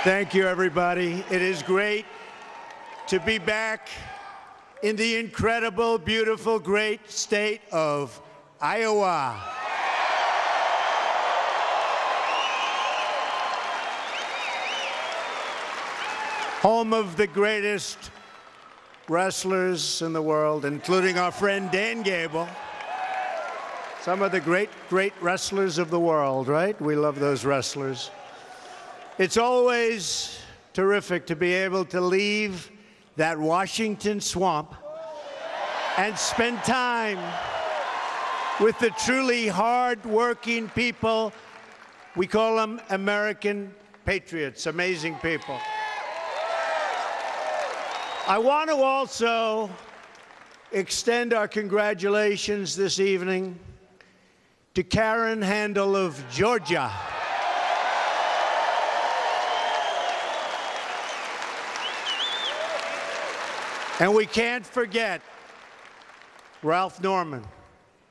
Thank you, everybody. It is great to be back in the incredible, beautiful, great state of Iowa. Home of the greatest wrestlers in the world, including our friend Dan Gable. Some of the great wrestlers of the world, right? We love those wrestlers. It's always terrific to be able to leave that Washington swamp and spend time with the truly hard-working people. We call them American patriots, amazing people. I want to also extend our congratulations this evening to Karen Handel of Georgia. And we can't forget Ralph Norman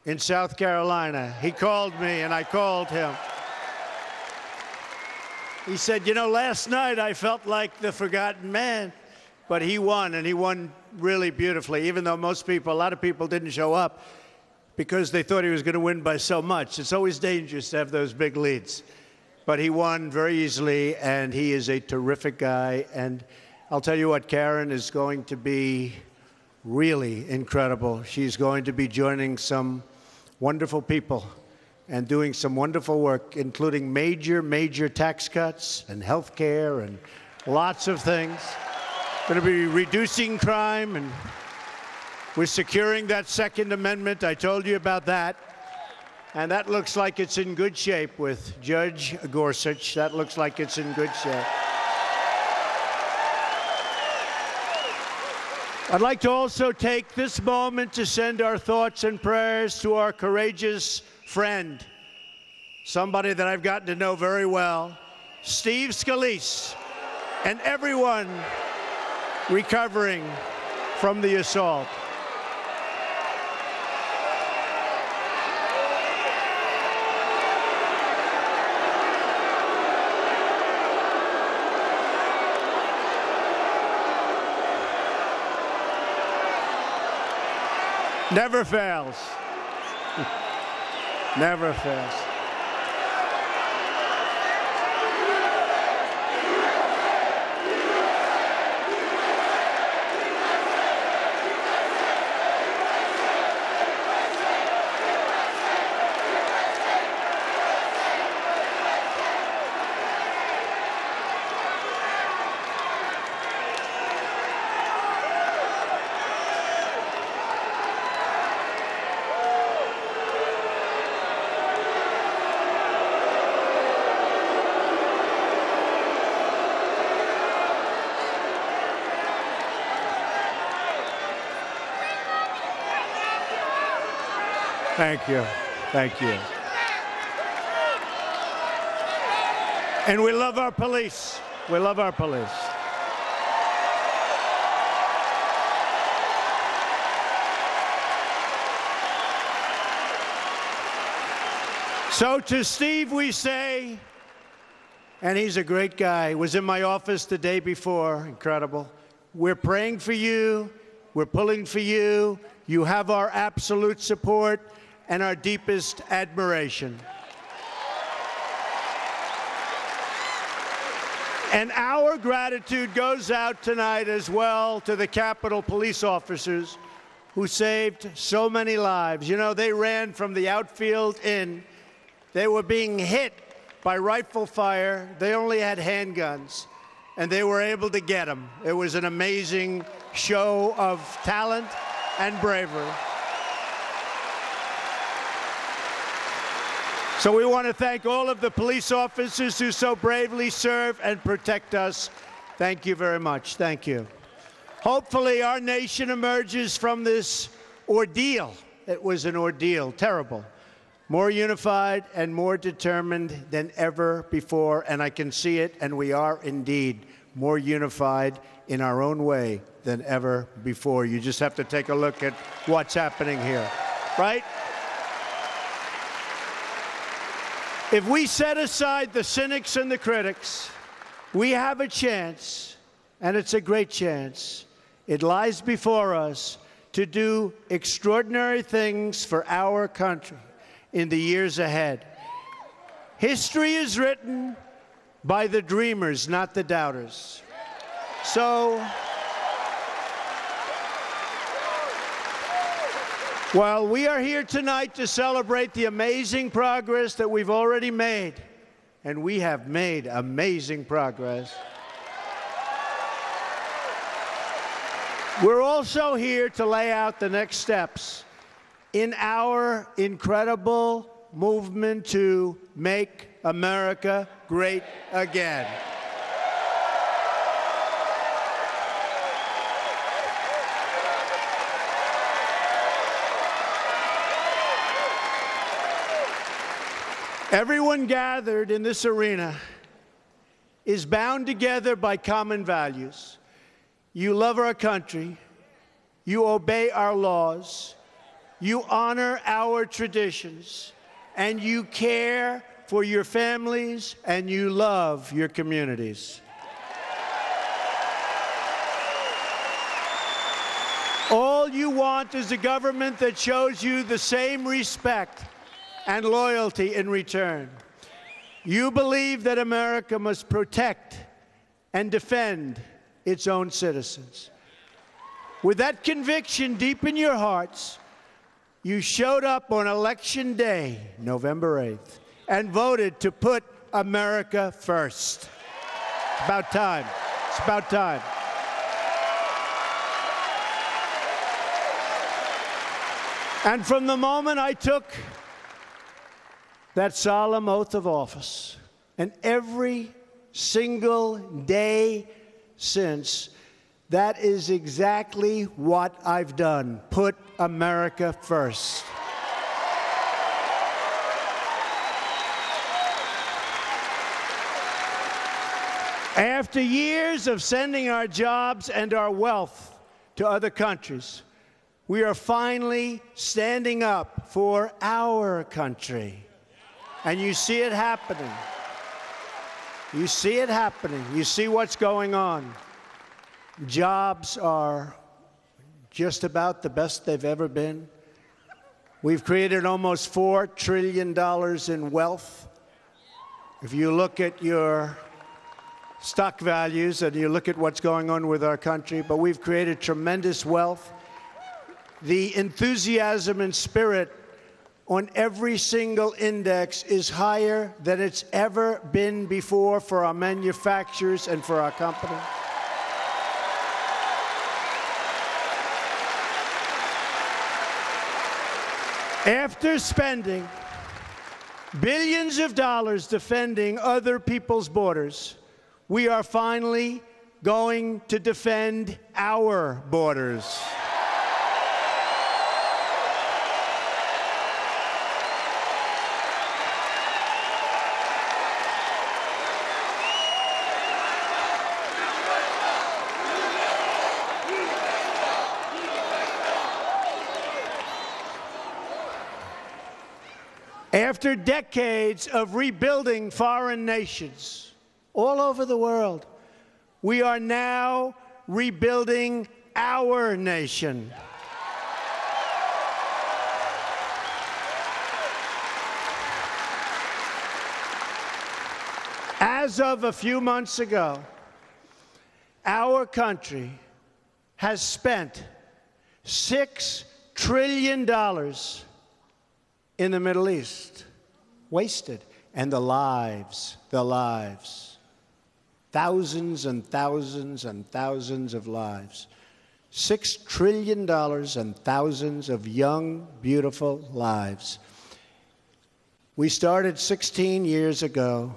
in South Carolina. He called me and I called him. He said, you know, last night I felt like the forgotten man, but he won, and he won really beautifully, even though a lot of people didn't show up because they thought he was going to win by so much. It's always dangerous to have those big leads. But he won very easily, and he is a terrific guy. And I'll tell you what, Karen is going to be really incredible. She's going to be joining some wonderful people and doing some wonderful work, including major tax cuts and health care and lots of things. Going to be reducing crime, and we're securing that Second Amendment. I told you about that. And that looks like it's in good shape with Judge Gorsuch. That looks like it's in good shape. I'd like to also take this moment to send our thoughts and prayers to our courageous friend, somebody that I've gotten to know very well, Steve Scalise, and everyone recovering from the assault. Never fails. Never fails. Thank you. Thank you. And we love our police. We love our police. So to Steve we say, and he's a great guy, was in my office the day before, incredible. We're praying for you. We're pulling for you. You have our absolute support and our deepest admiration. And our gratitude goes out tonight as well to the Capitol police officers who saved so many lives. You know, they ran from the outfield in. They were being hit by rifle fire. They only had handguns, and they were able to get them. It was an amazing show of talent and bravery. So we want to thank all of the police officers who so bravely serve and protect us. Thank you very much. Thank you. Hopefully our nation emerges from this ordeal. It was an ordeal, terrible. More unified and more determined than ever before, and I can see it, and we are indeed more unified in our own way than ever before. You just have to take a look at what's happening here, right? If we set aside the cynics and the critics, We have a chance, and it's a great chance. It lies before us to do extraordinary things for our country in the years ahead. History is written by the dreamers, not the doubters. So, while we are here tonight to celebrate the amazing progress that we've already made, and we have made amazing progress, we're also here to lay out the next steps in our incredible movement to make America great again. Everyone gathered in this arena is bound together by common values. You love our country, you obey our laws, you honor our traditions, and you care for your families, and you love your communities. All you want is a government that shows you the same respect and loyalty in return. You believe that America must protect and defend its own citizens. With that conviction deep in your hearts, you showed up on Election Day, November 8th, and voted to put America first. It's about time. It's about time. And from the moment I took that solemn oath of office, and every single day since, that is exactly what I've done. Put America first. After years of sending our jobs and our wealth to other countries, we are finally standing up for our country. And you see it happening. You see it happening. You see what's going on. Jobs are just about the best they've ever been. We've created almost $4 trillion in wealth. If you look at your stock values and you look at what's going on with our country, but we've created tremendous wealth. The enthusiasm and spirit on every single index is higher than it's ever been before for our manufacturers and for our company. After spending billions of dollars defending other people's borders, we are finally going to defend our borders. After decades of rebuilding foreign nations all over the world, we are now rebuilding our nation. As of a few months ago, our country has spent $6 trillion in the Middle East, wasted. And the lives, thousands and thousands and thousands of lives. $6 trillion and thousands of young, beautiful lives. We started 16 years ago,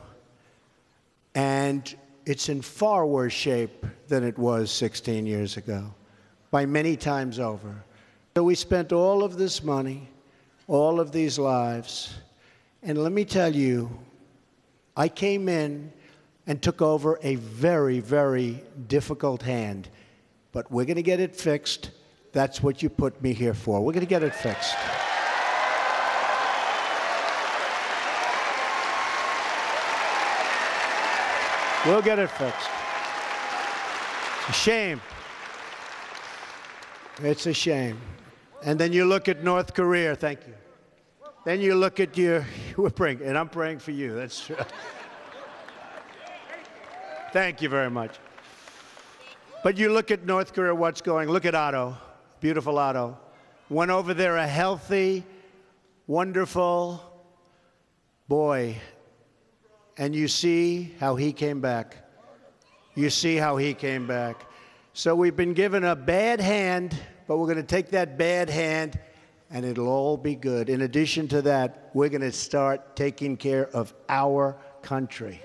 and it's in far worse shape than it was 16 years ago, by many times over. So we spent all of this money, all of these lives, and let me tell you, I came in and took over a very, very difficult hand, but we're going to get it fixed. That's what you put me here for. We're going to get it fixed. We'll get it fixed. It's a shame. It's a shame. And then you look at North Korea. Thank you. Then you look at we're praying, and I'm praying for you. That's true. Thank you very much. But you look at North Korea, what's going. Look at Otto, beautiful Otto. Went over there, a healthy, wonderful boy. And you see how he came back. You see how he came back. So we've been given a bad hand, but we're going to take that bad hand, and it'll all be good. In addition to that, we're going to start taking care of our country.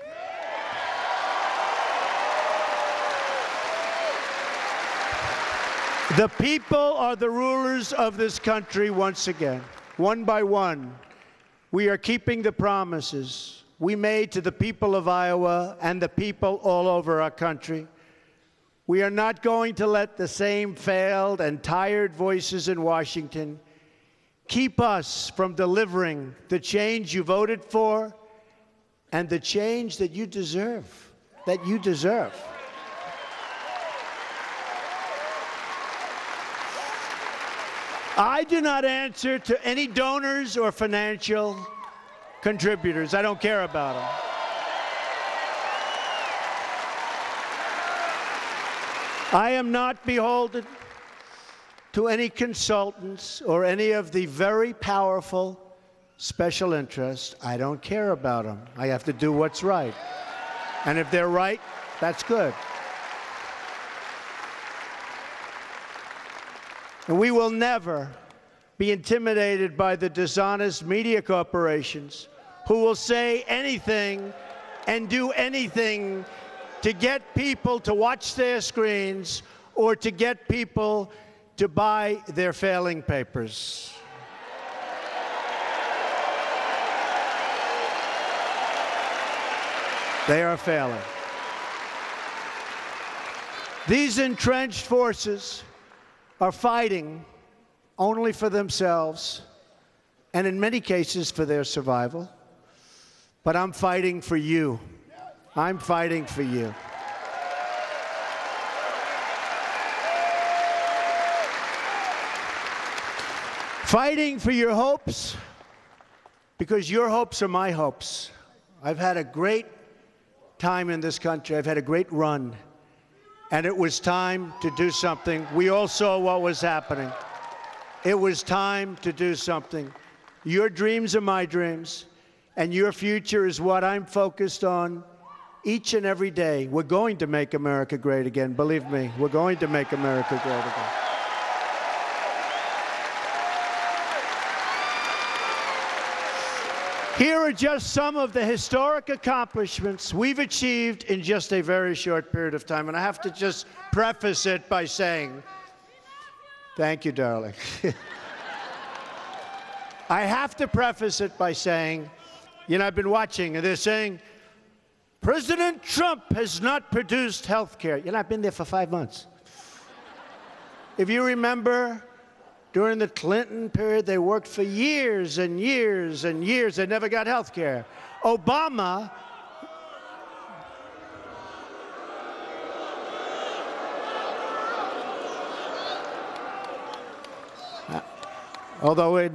The people are the rulers of this country once again. One by one, we are keeping the promises we made to the people of Iowa and the people all over our country. We are not going to let the same failed and tired voices in Washington keep us from delivering the change you voted for and the change that you deserve, I do not answer to any donors or financial contributors. I don't care about them. I am not beholden to any consultants or any of the very powerful special interests. I don't care about them. I have to do what's right. And if they're right, that's good. And we will never be intimidated by the dishonest media corporations who will say anything and do anything to get people to watch their screens or to get people to buy their failing papers. They are failing. These entrenched forces are fighting only for themselves, and in many cases for their survival. But I'm fighting for you. I'm fighting for you. Fighting for your hopes, because your hopes are my hopes. I've had a great time in this country. I've had a great run. And it was time to do something. We all saw what was happening. It was time to do something. Your dreams are my dreams, and your future is what I'm focused on each and every day. We're going to make America great again. Believe me, we're going to make America great again. Here are just some of the historic accomplishments we've achieved in just a very short period of time. And I have to just preface it by saying, thank you, darling. I have to preface it by saying, you know, I've been watching, and they're saying, President Trump has not produced health care. You know, I've been there for 5 months. If you remember, during the Clinton period, they worked for years and years and years. They never got health care. Obama, although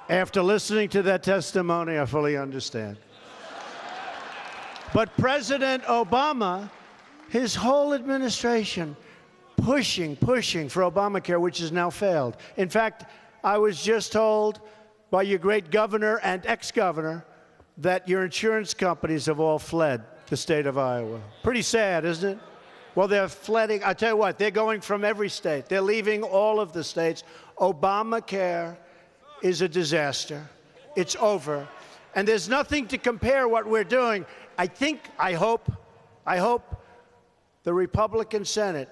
after listening to that testimony, I fully understand. But President Obama, his whole administration, pushing for Obamacare, which has now failed. In fact, I was just told by your great governor and ex-governor that your insurance companies have all fled the state of Iowa. Pretty sad, isn't it? Well, they're flooding. I'll tell you what, they're going from every state. They're leaving all of the states. Obamacare is a disaster. It's over. And there's nothing to compare what we're doing. I hope the Republican Senate,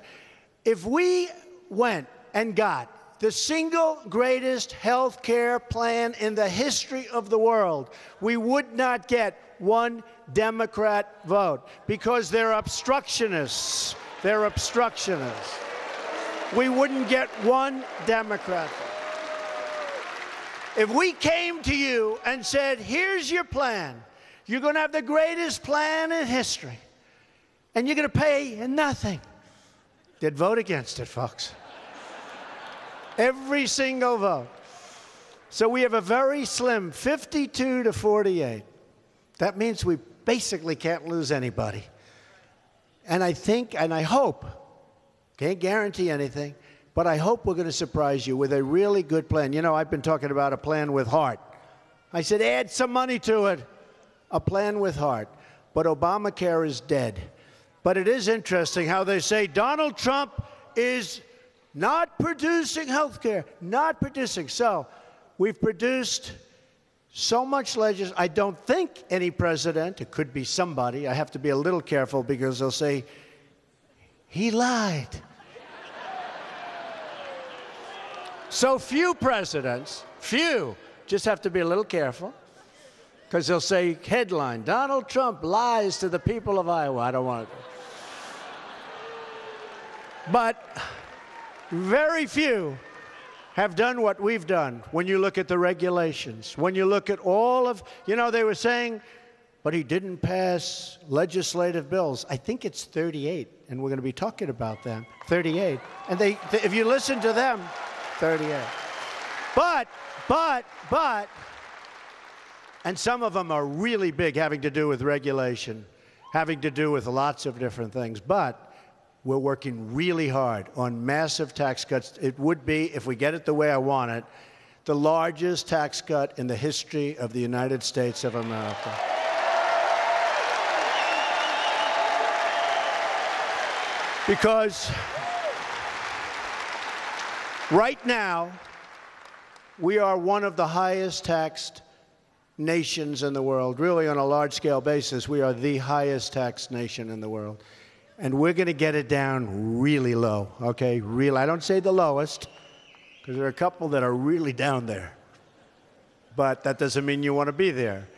if we went and got the single greatest health care plan in the history of the world, we would not get one Democrat vote because they're obstructionists. They're obstructionists. We wouldn't get one Democrat vote. If we came to you and said, here's your plan, you're going to have the greatest plan in history, and you're going to pay nothing. They'd vote against it, folks. Every single vote. So we have a very slim 52 to 48. That means we basically can't lose anybody. And I think, and I hope, can't guarantee anything, but I hope we're going to surprise you with a really good plan. You know, I've been talking about a plan with heart. I said, add some money to it. A plan with heart. But Obamacare is dead. But it is interesting how they say Donald Trump is not producing health care, not producing. So we've produced so much legislation. I don't think any president, it could be somebody, I have to be a little careful because they'll say, he lied. So few presidents, just have to be a little careful because they'll say, headline, Donald Trump lies to the people of Iowa. I don't want it. But very few have done what we've done when you look at the regulations, when you look at all of, you know, they were saying, but he didn't pass legislative bills. I think it's 38, and we're going to be talking about them, 38. And if you listen to them, 38. But, and some of them are really big, having to do with regulation, having to do with lots of different things. But we're working really hard on massive tax cuts. It would be, if we get it the way I want it, the largest tax cut in the history of the United States of America. Because right now, we are one of the highest taxed nations in the world. Really, on a large-scale basis, we are the highest taxed nation in the world. And we're going to get it down really low, okay? Real. I don't say the lowest, because there are a couple that are really down there. But that doesn't mean you want to be there.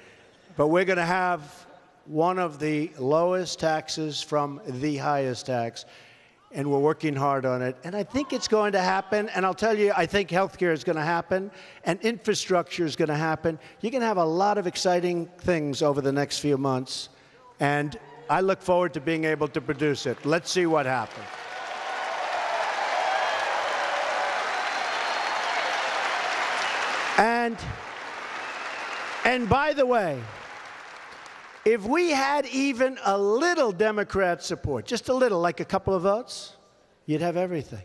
But we're going to have one of the lowest taxes from the highest tax, and we're working hard on it. And I think it's going to happen. And I'll tell you, I think healthcare is going to happen, and infrastructure is going to happen. You're going to have a lot of exciting things over the next few months. And I look forward to being able to produce it. Let's see what happens. And by the way, if we had even a little Democrat support, just a little, like a couple of votes, you'd have everything.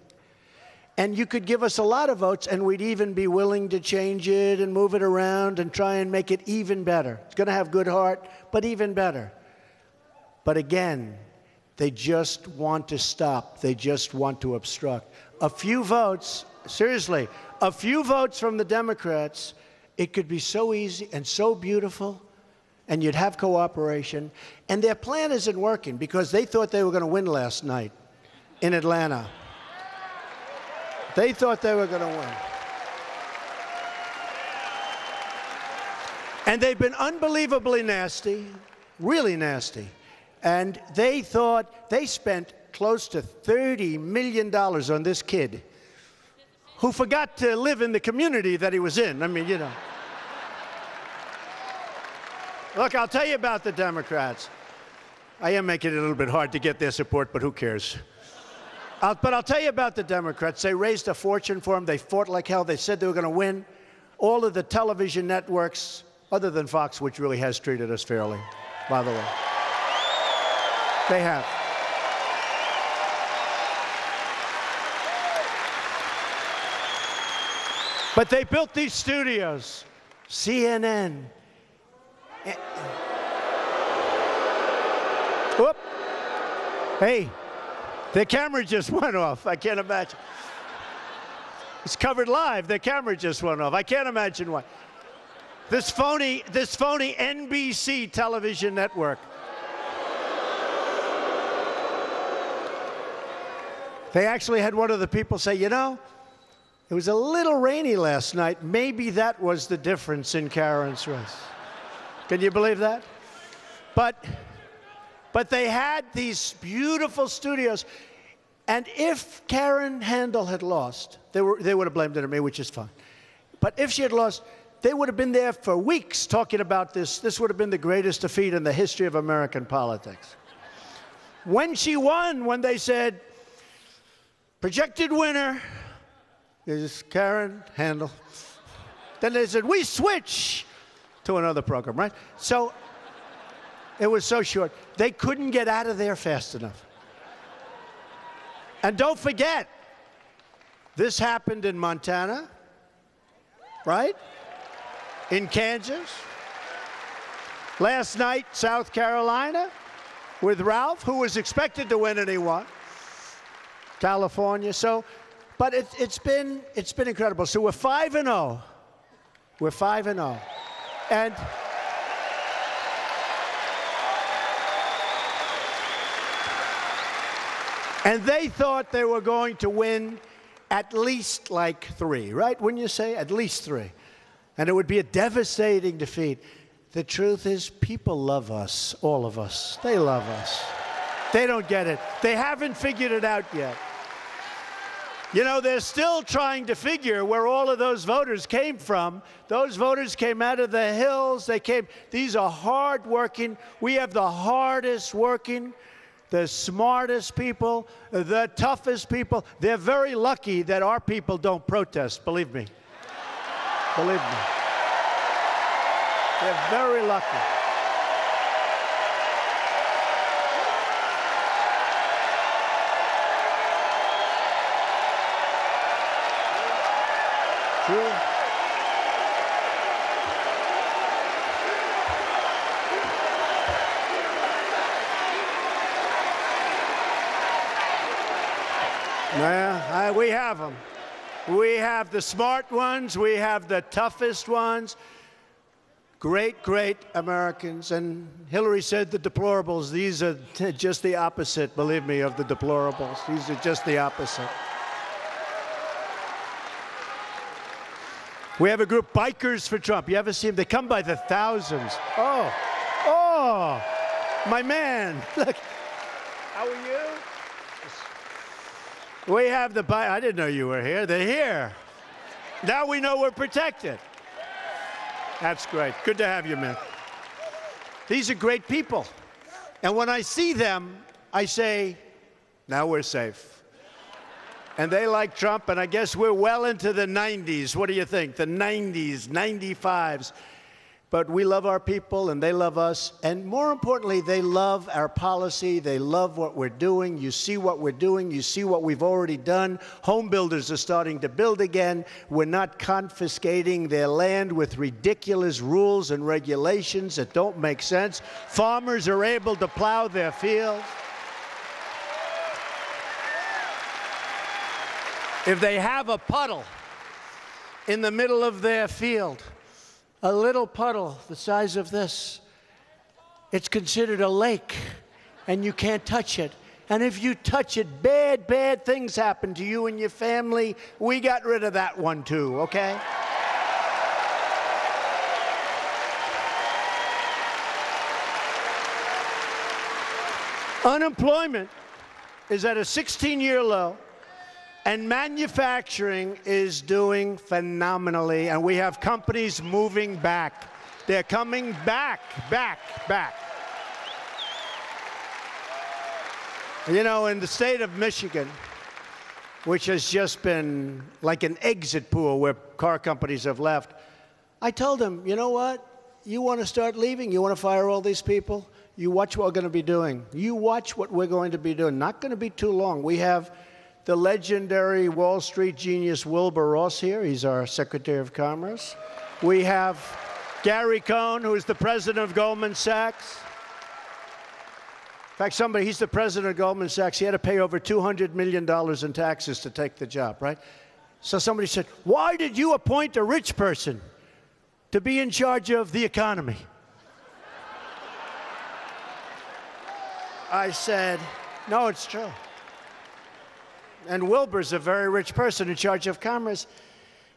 And you could give us a lot of votes, and we'd even be willing to change it and move it around and try and make it even better. It's going to have good heart, but even better. But again, they just want to stop. They just want to obstruct. A few votes, seriously, a few votes from the Democrats, it could be so easy and so beautiful, and you'd have cooperation. And their plan isn't working because they thought they were going to win last night in Atlanta. They thought they were going to win. And they've been unbelievably nasty, really nasty. And they thought they spent close to $30 million on this kid who forgot to live in the community that he was in. I mean, you know. Look, I'll tell you about the Democrats. I am making it a little bit hard to get their support, but who cares? But I'll tell you about the Democrats. They raised a fortune for him. They fought like hell. They said they were going to win. All of the television networks, other than Fox, which really has treated us fairly, by the way. They have. But they built these studios, CNN. Whoop. Hey, the camera just went off. I can't imagine. It's covered live. The camera just went off. I can't imagine why. This phony NBC television network. They actually had one of the people say, you know, it was a little rainy last night. Maybe that was the difference in Karen's race. Can you believe that? But they had these beautiful studios. And if Karen Handel had lost, they would have blamed it on me, which is fine. But if she had lost, they would have been there for weeks talking about this. This would have been the greatest defeat in the history of American politics. When she won, when they said, projected winner is Karen Handel, then they said, we switch to another program, right? So it was so short. They couldn't get out of there fast enough. And don't forget, this happened in Montana, right? In Kansas. Last night, South Carolina, with Ralph, who was expected to win and he won. California. So, but it's been incredible. So we're 5-0. We're 5-0. And they thought they were going to win at least like 3, right? Wouldn't you say? At least 3. And it would be a devastating defeat. The truth is, people love us, all of us. They love us. They don't get it. They haven't figured it out yet. You know, they're still trying to figure where all of those voters came from. Those voters came out of the hills. These are hard-working. We have the hardest working, the smartest people, the toughest people. They're very lucky that our people don't protest, believe me. Believe me. They're very lucky. True. Yeah, we have them. We have the smart ones. We have the toughest ones. Great, great Americans. And Hillary said the deplorables. These are just the opposite, believe me, of the deplorables. These are just the opposite. We have a group, Bikers for Trump. You ever see them? They come by the thousands. Oh, my man. Look, how are you? We have the I didn't know you were here. They're here. Now we know we're protected. That's great. Good to have you, man. These are great people. And when I see them, I say, now we're safe. And they like Trump, and I guess we're well into the 90s. What do you think? The 90s, 95s. But we love our people, and they love us. And more importantly, they love our policy. They love what we're doing. You see what we're doing. You see what we've already done. Home builders are starting to build again. We're not confiscating their land with ridiculous rules and regulations that don't make sense. Farmers are able to plow their fields. If they have a puddle in the middle of their field, a little puddle the size of this, it's considered a lake, and you can't touch it. And if you touch it, bad, bad things happen to you and your family. We got rid of that one too, okay? Unemployment is at a 16-year low. And manufacturing is doing phenomenally, and we have companies moving back. They're coming back. You know, in the state of Michigan, which has just been like an exit pool where car companies have left, I told them, you know what? You want to start leaving? You want to fire all these people? You watch what we're going to be doing. You watch what we're going to be doing. Not going to be too long. We have the legendary Wall Street genius Wilbur Ross here. He's our Secretary of Commerce. We have Gary Cohn, who is the president of Goldman Sachs. In fact, he's the president of Goldman Sachs. He had to pay over $200 million in taxes to take the job, right? So somebody said, why did you appoint a rich person to be in charge of the economy? I said, no, it's true. And Wilbur's a very rich person in charge of commerce.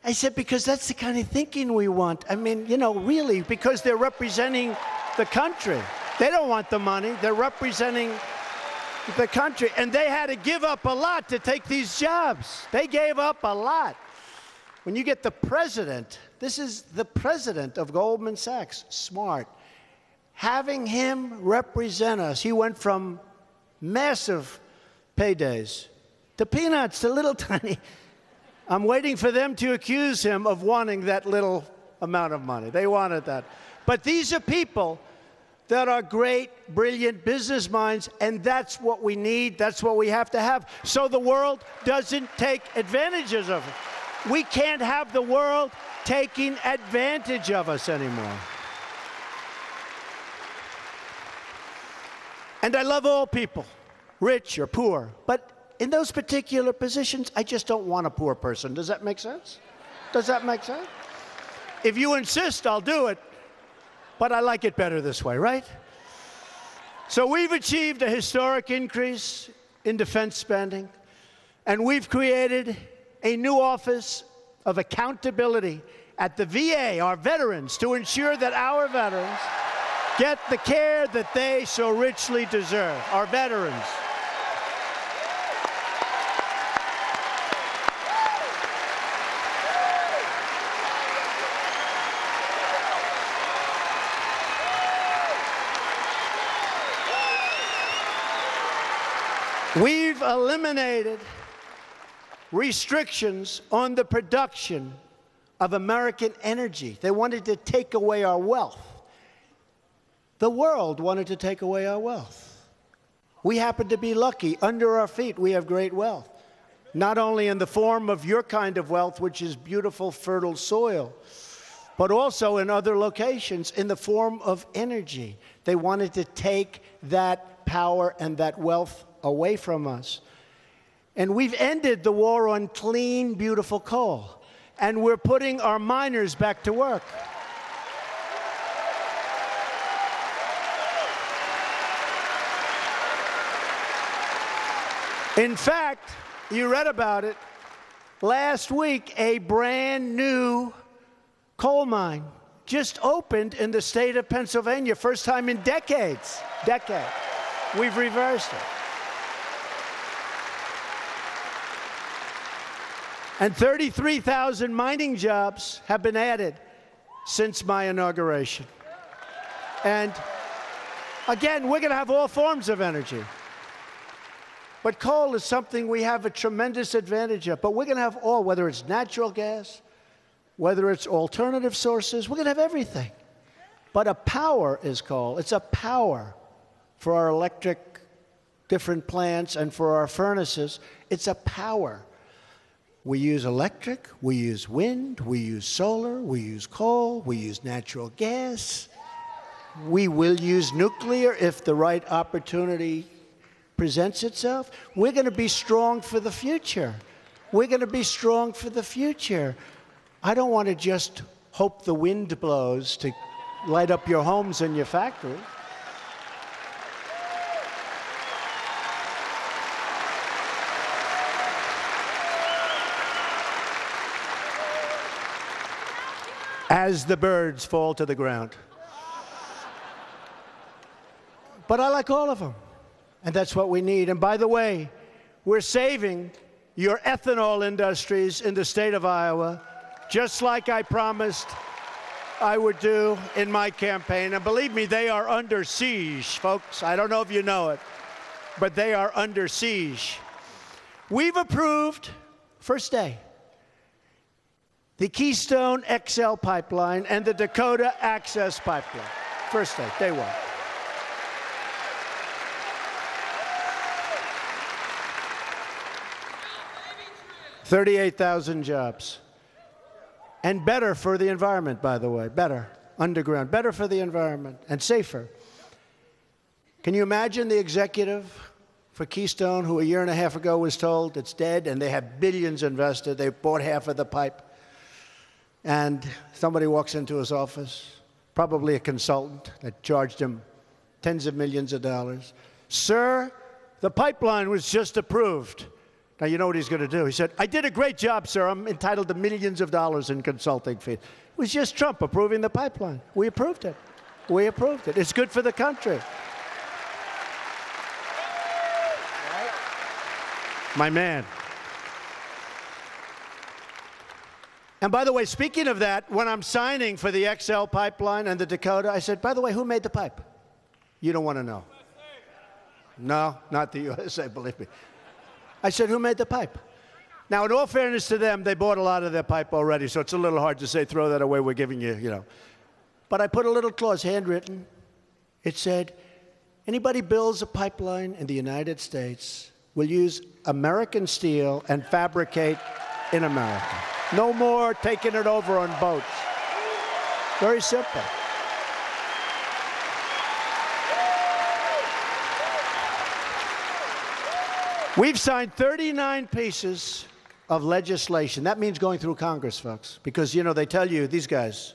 I said, because that's the kind of thinking we want. I mean, you know, really, because they're representing the country. They don't want the money. They're representing the country. And they had to give up a lot to take these jobs. They gave up a lot. When you get the president, this is the president of Goldman Sachs, smart. Having him represent us, he went from massive paydays. The peanuts, the little tiny. I'm waiting for them to accuse him of wanting that little amount of money. They wanted that. But these are people that are great, brilliant business minds, and that's what we need, that's what we have to have, so the world doesn't take advantages of it. We can't have the world taking advantage of us anymore. And I love all people, rich or poor, but in those particular positions, I just don't want a poor person. Does that make sense? Does that make sense? If you insist, I'll do it. But I like it better this way, right? So we've achieved a historic increase in defense spending, and we've created a new office of accountability at the VA, our veterans, to ensure that our veterans get the care that they so richly deserve. Our veterans. We've eliminated restrictions on the production of American energy. They wanted to take away our wealth. The world wanted to take away our wealth. We happen to be lucky. Under our feet, we have great wealth, not only in the form of your kind of wealth, which is beautiful, fertile soil, but also in other locations in the form of energy. They wanted to take that power and that wealth away from us. And we've ended the war on clean, beautiful coal. And we're putting our miners back to work. In fact, you read about it, last week, a brand new coal mine just opened in the state of Pennsylvania, first time in decades. We've reversed it. And 33,000 mining jobs have been added since my inauguration. And again, we're going to have all forms of energy. But coal is something we have a tremendous advantage of. But we're going to have all, whether it's natural gas, whether it's alternative sources, we're going to have everything. But a power is coal. It's a power for our electric different plants and for our furnaces. It's a power. We use electric, we use wind, we use solar, we use coal, we use natural gas. We will use nuclear if the right opportunity presents itself. We're going to be strong for the future. We're going to be strong for the future. I don't want to just hope the wind blows to light up your homes and your factories. As the birds fall to the ground. But I like all of them, and that's what we need. And by the way, we're saving your ethanol industries in the state of Iowa, just like I promised I would do in my campaign. And believe me, they are under siege, folks. I don't know if you know it, but they are under siege. We've approved, first day, the Keystone XL pipeline and the Dakota Access pipeline. First day one. $38,000 jobs. And better for the environment, by the way. Better. Underground. Better for the environment. And safer. Can you imagine the executive for Keystone who a year and a half ago was told it's dead and they have billions invested, they bought half of the pipe, and somebody walks into his office, probably a consultant that charged him tens of millions of dollars. Sir, the pipeline was just approved. Now, you know what he's going to do. He said, I did a great job, sir. I'm entitled to millions of dollars in consulting fees. It was just Trump approving the pipeline. We approved it. We approved it. It's good for the country. Right? My man. And by the way, speaking of that, when I'm signing for the XL pipeline and the Dakota, I said, by the way, who made the pipe? You don't want to know. No, not the USA, believe me. I said, who made the pipe? Now, in all fairness to them, they bought a lot of their pipe already, so it's a little hard to say, throw that away, we're giving you, you know. But I put a little clause, handwritten. It said, anybody builds a pipeline in the United States will use American steel and fabricate in America. No more taking it over on boats. Very simple. We've signed 39 pieces of legislation. That means going through Congress, folks, because, you know, they tell you, these guys,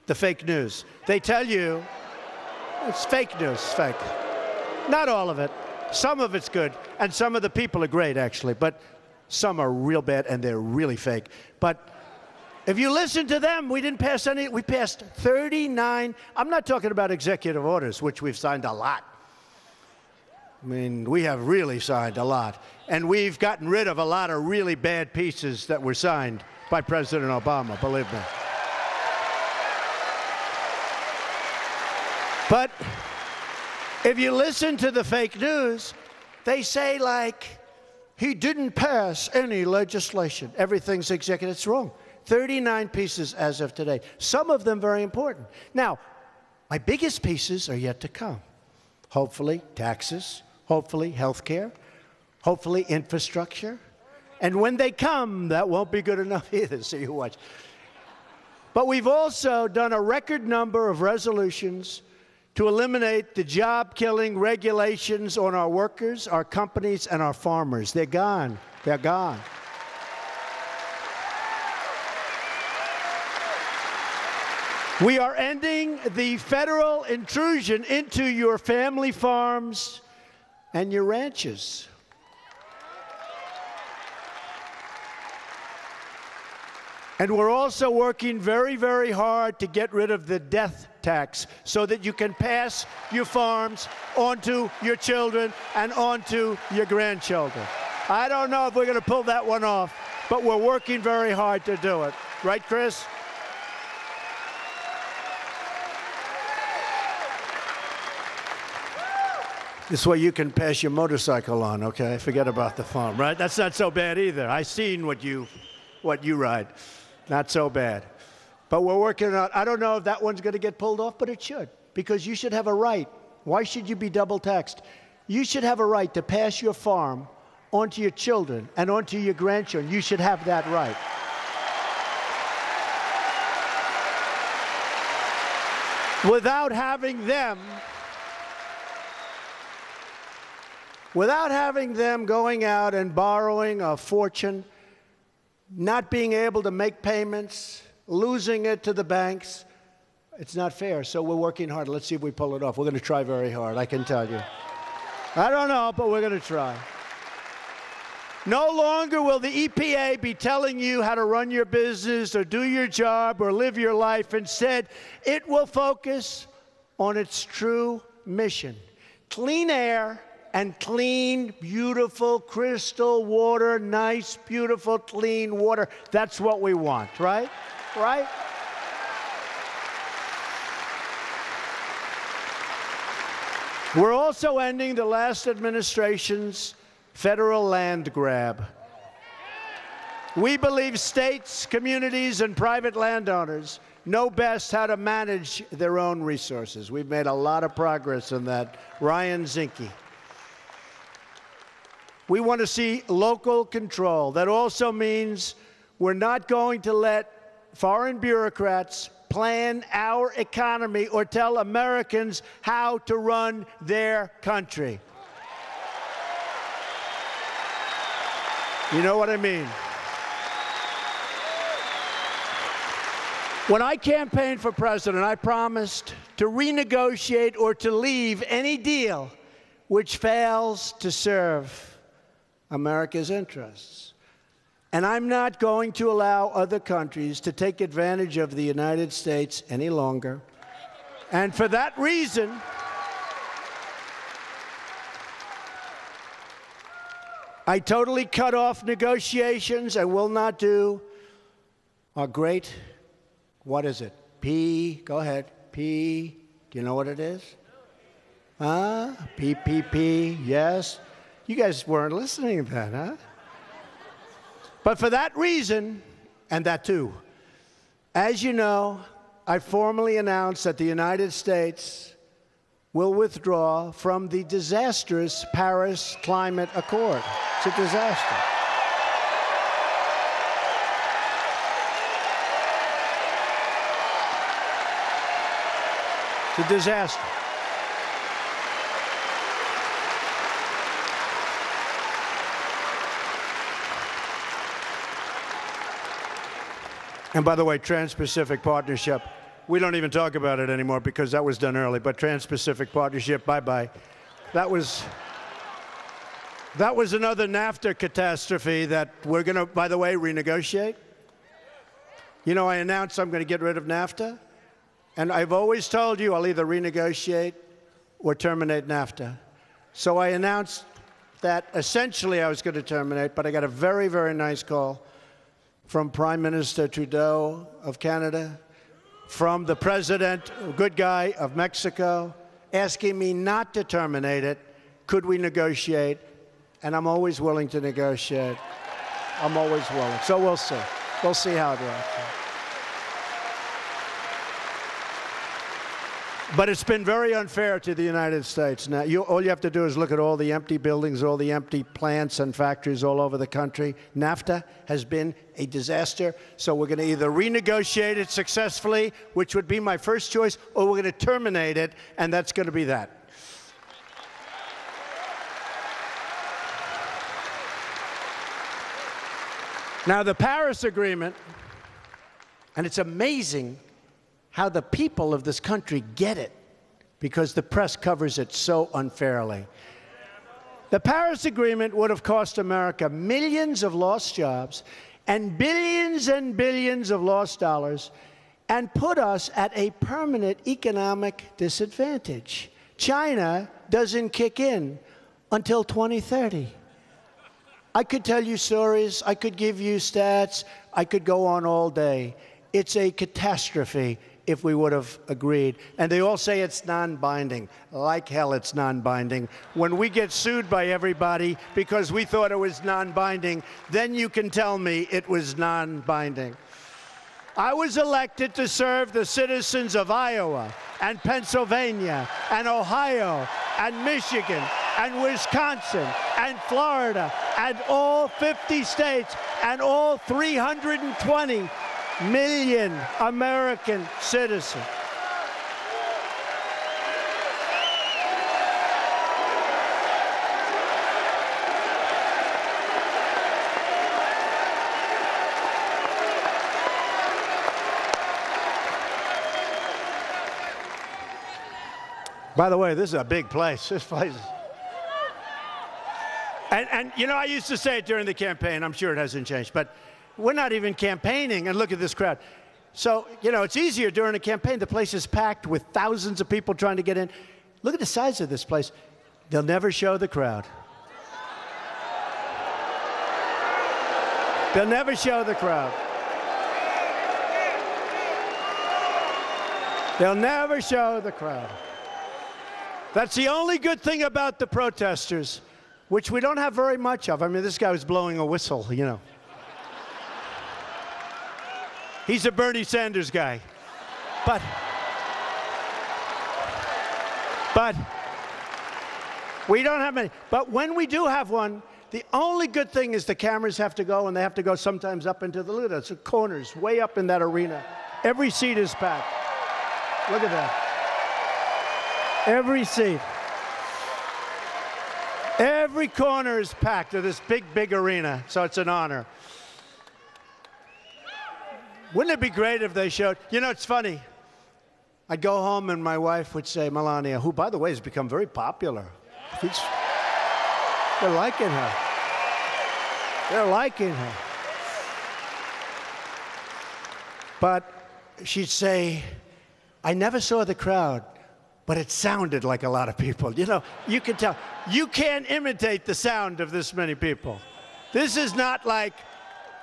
the fake news, they tell you it's fake news, it's fake. Not all of it. Some of it's good, and some of the people are great, actually, but some are real bad, and they're really fake. But if you listen to them, we didn't pass any. We passed 39. I'm not talking about executive orders, which we've signed a lot. I mean, we have really signed a lot. And we've gotten rid of a lot of really bad pieces that were signed by President Obama, believe me. But if you listen to the fake news, they say, like, he didn't pass any legislation. Everything's executive. It's wrong. 39 pieces as of today. Some of them very important. Now, my biggest pieces are yet to come. Hopefully, taxes. Hopefully, health care. Hopefully, infrastructure. And when they come, that won't be good enough either, so you watch. But we've also done a record number of resolutions to eliminate the job-killing regulations on our workers, our companies, and our farmers. They're gone. They're gone. We are ending the federal intrusion into your family farms and your ranches. And we're also working very, very hard to get rid of the death tax so that you can pass your farms onto your children and onto your grandchildren. I don't know if we're going to pull that one off, but we're working very hard to do it. Right, Chris? This way you can pass your motorcycle on, okay? Forget about the farm, right? That's not so bad either. I seen what you ride. Not so bad. But we're working on, I don't know if that one's going to get pulled off, but it should, because you should have a right. Why should you be double taxed? You should have a right to pass your farm onto your children and onto your grandchildren. You should have that right. Without having them going out and borrowing a fortune, not being able to make payments, losing it to the banks. It's not fair, so we're working hard. Let's see if we pull it off. We're going to try very hard, I can tell you. I don't know, but we're going to try. No longer will the EPA be telling you how to run your business or do your job or live your life. Instead, it will focus on its true mission: clean air and clean, beautiful, crystal water, nice, beautiful, clean water. That's what we want, right? Right? We're also ending the last administration's federal land grab. We believe states, communities, and private landowners know best how to manage their own resources. We've made a lot of progress on that. Ryan Zinke. We want to see local control. That also means we're not going to let foreign bureaucrats plan our economy or tell Americans how to run their country. You know what I mean? When I campaigned for president, I promised to renegotiate or to leave any deal which fails to serve America's interests. And I'm not going to allow other countries to take advantage of the United States any longer. And for that reason, I totally cut off negotiations and will not do our great, what is it? P, go ahead, P, do you know what it is? PPP, yes. You guys weren't listening to that, huh? But for that reason, and that too, as you know, I formally announced that the United States will withdraw from the disastrous Paris Climate Accord. It's a disaster. It's a disaster. And by the way, Trans-Pacific Partnership, we don't even talk about it anymore because that was done early, but Trans-Pacific Partnership, bye-bye. That was another NAFTA catastrophe that we're going to, by the way, renegotiate. You know, I announced I'm going to get rid of NAFTA, and I've always told you I'll either renegotiate or terminate NAFTA. So I announced that essentially I was going to terminate, but I got a very, very nice call from Prime Minister Trudeau of Canada, from the President, good guy, of Mexico, asking me not to terminate it. Could we negotiate? And I'm always willing to negotiate. I'm always willing. So we'll see. We'll see how it works. But it's been very unfair to the United States. Now, all you have to do is look at all the empty buildings, all the empty plants and factories all over the country. NAFTA has been a disaster, so we're going to either renegotiate it successfully, which would be my first choice, or we're going to terminate it, and that's going to be that. Now, the Paris Agreement, and it's amazing how the people of this country get it, because the press covers it so unfairly. The Paris Agreement would have cost America millions of lost jobs and billions of lost dollars and put us at a permanent economic disadvantage. China doesn't kick in until 2030. I could tell you stories, I could give you stats, I could go on all day. It's a catastrophe if we would have agreed. And they all say it's non-binding. Like hell it's non-binding. When we get sued by everybody because we thought it was non-binding, then you can tell me it was non-binding. I was elected to serve the citizens of Iowa and Pennsylvania and Ohio and Michigan and Wisconsin and Florida and all 50 states and all 320 million American citizens. By the way, this is a big place. This place is... And you know, I used to say it during the campaign. I'm sure it hasn't changed, but we're not even campaigning, and look at this crowd. So, you know, it's easier during a campaign. The place is packed with thousands of people trying to get in. Look at the size of this place. They'll never show the crowd. They'll never show the crowd. They'll never show the crowd. That's the only good thing about the protesters, which we don't have very much of. I mean, this guy was blowing a whistle, you know. He's a Bernie Sanders guy. But we don't have many. But when we do have one, the only good thing is the cameras have to go, and they have to go sometimes up into the corners, way up in that arena. Every seat is packed. Look at that. Every seat. Every corner is packed of this big, big arena, so it's an honor. Wouldn't it be great if they showed, you know, it's funny. I'd go home and my wife would say, Melania, who, by the way, has become very popular. They're liking her. They're liking her. But she'd say, I never saw the crowd, but it sounded like a lot of people. You know, you can tell. You can't imitate the sound of this many people. This is not like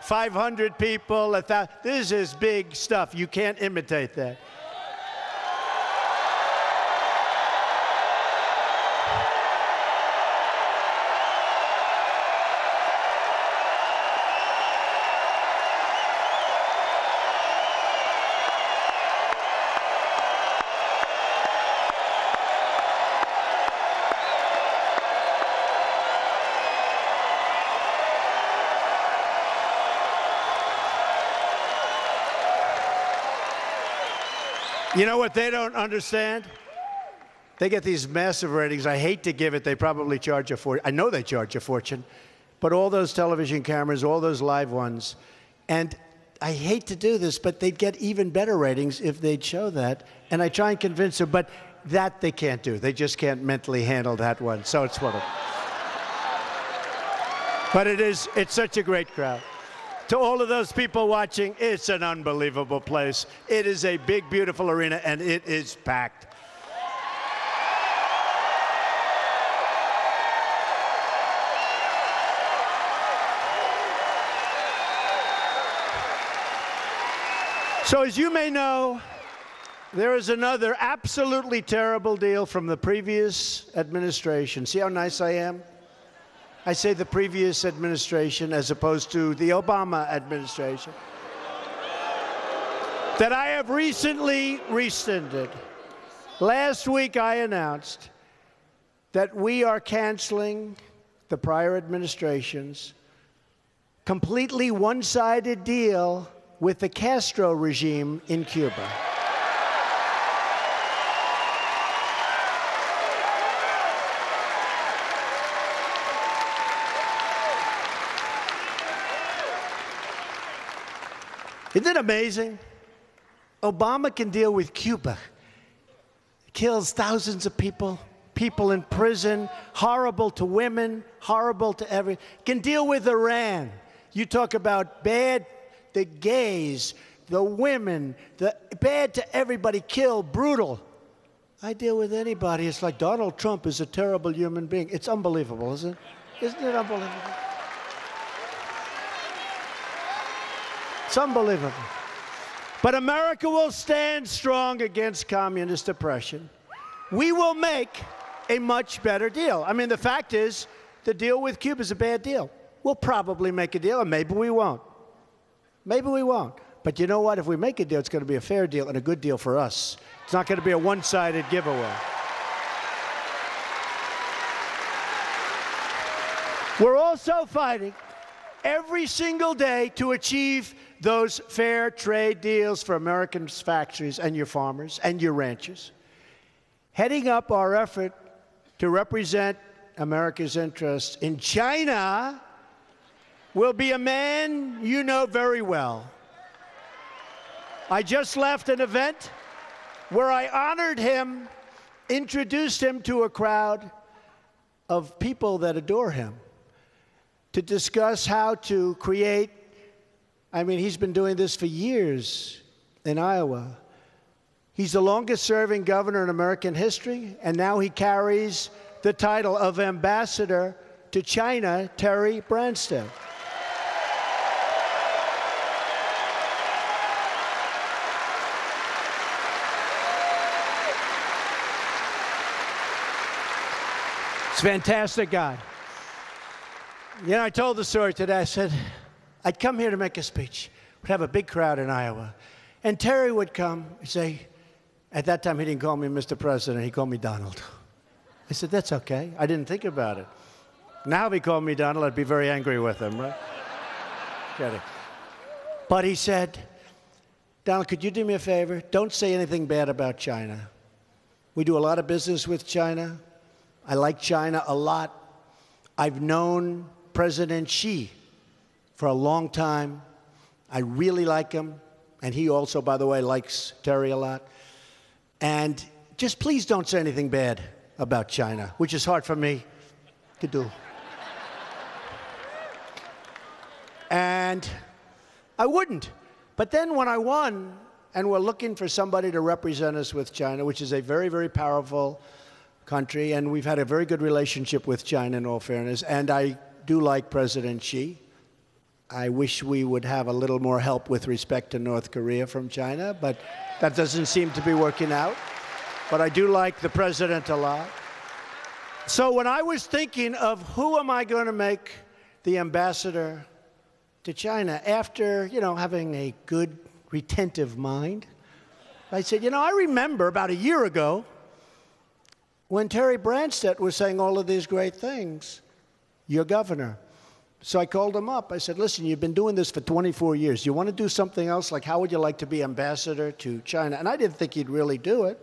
500 people, 1,000. This is big stuff. You can't imitate that. You know what they don't understand? They get these massive ratings. I hate to give it. They probably charge a fortune. I know they charge a fortune. But all those television cameras, all those live ones, and I hate to do this, but they'd get even better ratings if they'd show that. And I try and convince them, but that they can't do. They just can't mentally handle that one. So it's one of them. But it's such a great crowd. To all of those people watching, it's an unbelievable place. It is a big, beautiful arena, and it is packed. So as you may know, there is another absolutely terrible deal from the previous administration. See how nice I am? I say the previous administration as opposed to the Obama administration. That I have recently rescinded. Last week I announced that we are canceling the prior administration's completely one-sided deal with the Castro regime in Cuba. Isn't it amazing? Obama can deal with Cuba. Kills thousands of people, people in prison, horrible to women, horrible to everyone. Can deal with Iran. You talk about bad, the gays, the women, the bad to everybody, kill, brutal. I deal with anybody. It's like Donald Trump is a terrible human being. It's unbelievable, isn't it? Isn't it unbelievable? It's unbelievable. But America will stand strong against communist oppression. We will make a much better deal. I mean, the fact is, the deal with Cuba is a bad deal. We'll probably make a deal, and maybe we won't. Maybe we won't. But you know what? If we make a deal, it's going to be a fair deal and a good deal for us. It's not going to be a one-sided giveaway. We're also fighting every single day to achieve those fair trade deals for American factories and your farmers and your ranchers. Heading up our effort to represent America's interests in China will be a man you know very well. I just left an event where I honored him, introduced him to a crowd of people that adore him, to discuss how to create. I mean, he's been doing this for years in Iowa. He's the longest-serving governor in American history, and now he carries the title of ambassador to China, Terry Branstad. He's a fantastic guy. You know, I told the story today. I said, I'd come here to make a speech. We'd have a big crowd in Iowa. And Terry would come and say, at that time he didn't call me Mr. President, he called me Donald. I said, that's okay. I didn't think about it. Now if he called me Donald, I'd be very angry with him, right? Kidding. But he said, Donald, could you do me a favor? Don't say anything bad about China. We do a lot of business with China. I like China a lot. I've known President Xi for a long time. I really like him. And he also, by the way, likes Terry a lot. And just please don't say anything bad about China, which is hard for me to do. And I wouldn't. But then when I won, and we're looking for somebody to represent us with China, which is a very, very powerful country, and we've had a very good relationship with China in all fairness, and I do like President Xi. I wish we would have a little more help with respect to North Korea from China, but that doesn't seem to be working out. But I do like the president a lot. So when I was thinking of who am I going to make the ambassador to China, after, having a good retentive mind, I said, I remember about a year ago when Terry Branstad was saying all of these great things, your governor. So I called him up. I said, listen, you've been doing this for 24 years. You want to do something else? Like, how would you like to be ambassador to China? And I didn't think he'd really do it.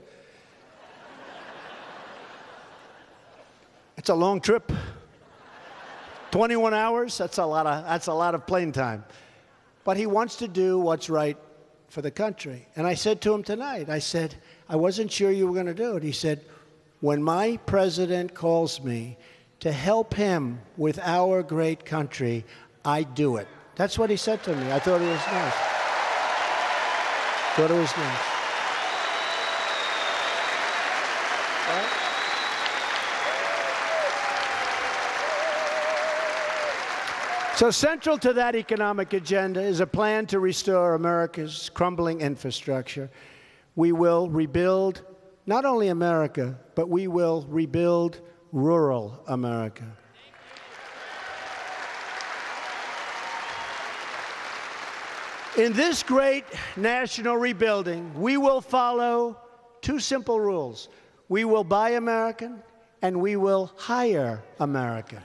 It's a long trip. 21 hours, that's a lot of plane time. But he wants to do what's right for the country. And I said to him tonight, I said, I wasn't sure you were going to do it. He said, when my president calls me to help him with our great country, I do it. That's what he said to me. I thought it was nice. Thought it was nice. So central to that economic agenda is a plan to restore America's crumbling infrastructure. We will rebuild not only America, but we will rebuild rural America. In this great national rebuilding, we will follow two simple rules. We will buy American, and we will hire American.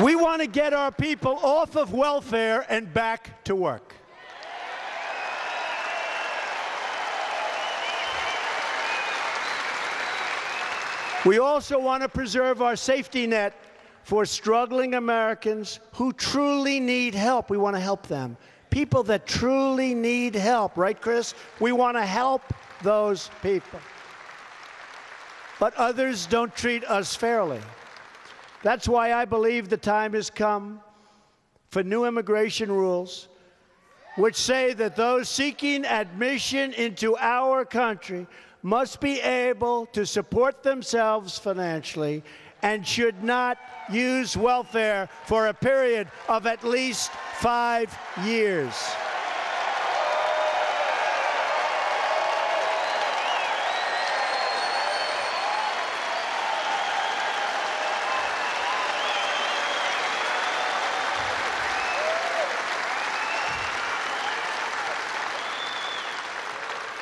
We want to get our people off of welfare and back to work. We also want to preserve our safety net for struggling Americans who truly need help. We want to help them. People that truly need help, right, Chris? We want to help those people. But others don't treat us fairly. That's why I believe the time has come for new immigration rules which say that those seeking admission into our country must be able to support themselves financially and should not use welfare for a period of at least 5 years.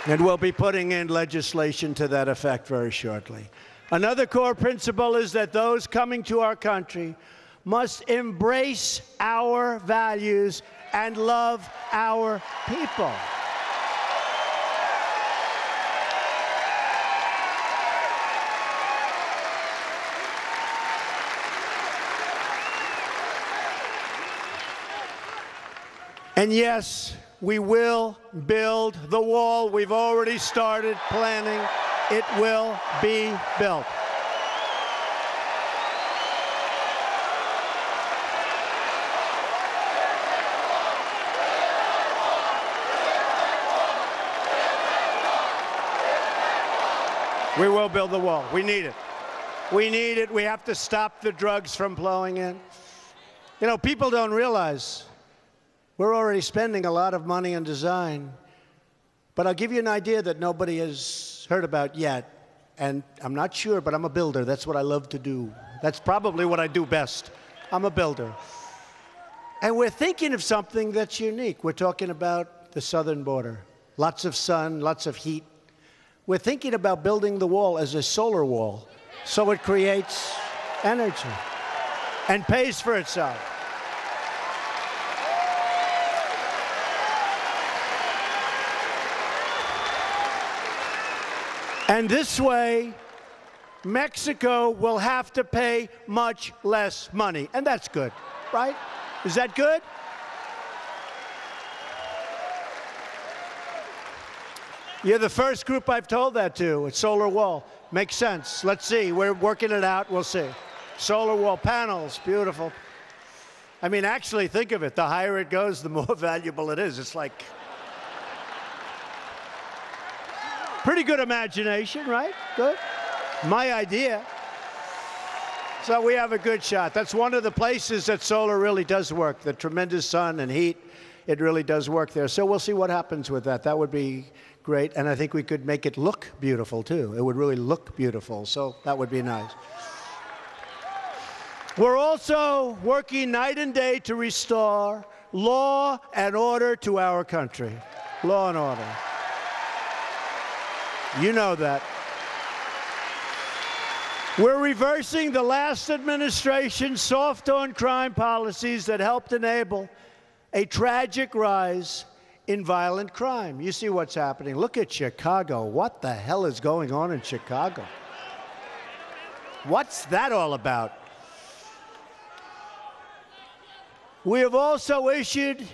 And we'll be putting in legislation to that effect very shortly. Another core principle is that those coming to our country must embrace our values and love our people. And yes, we will build the wall. We've already started planning. It will be built. We will build the wall. We need it. We need it. We have to stop the drugs from flowing in. You know, people don't realize we're already spending a lot of money on design. But I'll give you an idea that nobody has heard about yet. And I'm not sure, but I'm a builder. That's what I love to do. That's probably what I do best. I'm a builder. And we're thinking of something that's unique. We're talking about the southern border. Lots of sun, lots of heat. We're thinking about building the wall as a solar wall, so it creates energy and pays for itself. And this way, Mexico will have to pay much less money. And that's good, right? Is that good? You're the first group I've told that to. It's solar wall. Makes sense. Let's see. We're working it out. We'll see. Solar wall panels. Beautiful. I mean, actually, think of it. The higher it goes, the more valuable it is. It's like pretty good imagination, right? Good. My idea. So we have a good shot. That's one of the places that solar really does work. The tremendous sun and heat, it really does work there. So we'll see what happens with that. That would be great. And I think we could make it look beautiful, too. It would really look beautiful. So that would be nice. We're also working night and day to restore law and order to our country. Law and order. You know that. We're reversing the last administration's soft-on-crime policies that helped enable a tragic rise in violent crime. You see what's happening. Look at Chicago. What the hell is going on in Chicago? What's that all about? We have also issued